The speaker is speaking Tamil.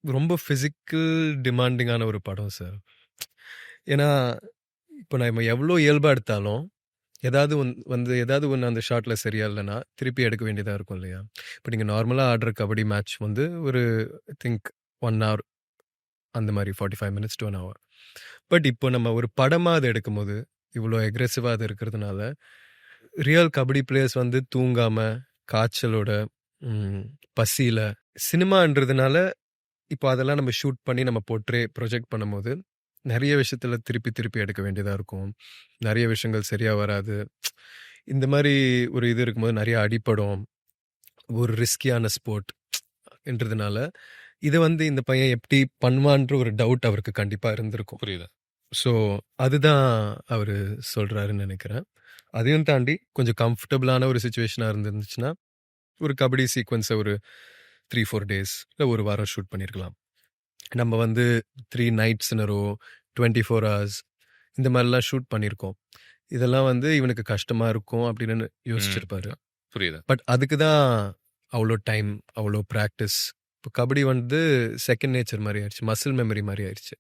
ரொம்ப ஃபிசிக்கல் டிமாண்டிங்கான ஒரு படம் சார். ஏன்னா, இப்போ நம்ம எவ்வளோ இயல்பா எடுத்தாலும், ஏதாவது ஒண்ணு அந்த ஷாட்ல சரியா இல்லன்னா, திருப்பி எடுக்க வேண்டியதா இருக்கும் இல்லையா? இப்போ நீங்க நார்மலா ஆடுற கபடி மேட்ச் வந்து ஒரு ஐ திங்க் 1 ஹவர் அந்த மாரி 45 மினிட்ஸ் டூ 1 ஹவர். பட் இப்போ நம்ம ஒரு படமா அத எடுக்கும்போது, இவ்வளோ அக்ரெசிவா அது இருக்கிறதுனால, ரியல் கபடி பிளேயர்ஸ் வந்து தூங்காம, காய்ச்சலோட, ம் பசியில, சினிமான்றதுனால இப்போ அதெல்லாம் நம்ம ஷூட் பண்ணி நம்ம ப்ரொஜெக்ட் பண்ணும்போது, நெறைய விஷயத்துல திருப்பி திருப்பி எடுக்க வேண்டியதா இருக்கும். நெறைய விஷயங்கள் சரியா வராது. இந்த மாரி ஒரு இது இருக்கும்போது நெறைய அடிபடும். ஒரு ரிஸ்கியான ஸ்போர்ட் என்றதுனால, இத வந்து இந்த பையன் எப்படி பண்ணுவான்ற ஒரு டவுட் அவருக்கு கண்டிப்பா இருந்திருக்கும். புரியுது. ஸோ, அதுதான் அவரு சொல்றாருன்னு நெனைக்கிறேன். அதையும் தாண்டி கொஞ்சம் கம்ஃபர்டபுளான ஒரு சிச்சுவேஷனா இருந்துச்சுன்னா, ஒரு கபடி சீக்வென்ஸ ஒரு 3, 4 டேஸ் இல்ல 1 வாரம் ஷூட் பண்ணியிருக்கலாம். நம்ம வந்து 3 nights in a row, 24 hours இந்த மாரிலாம் ஷூட் பண்ணியிருக்கோம். இதெல்லாம் வந்து இவனுக்கு கஷ்டமா இருக்கும் அப்படின்னு யோசிச்சிருப்பாரு. புரியுது. பட் அதுக்கு தான் அவ்வளோ டைம், அவ்வளோ பிராக்டிஸ். இப்போ கபடி வந்து செகண்ட் நேச்சர் மாரி ஆயிடுச்சு. மசில் மெமரி மாரி ஆயிடுச்சு.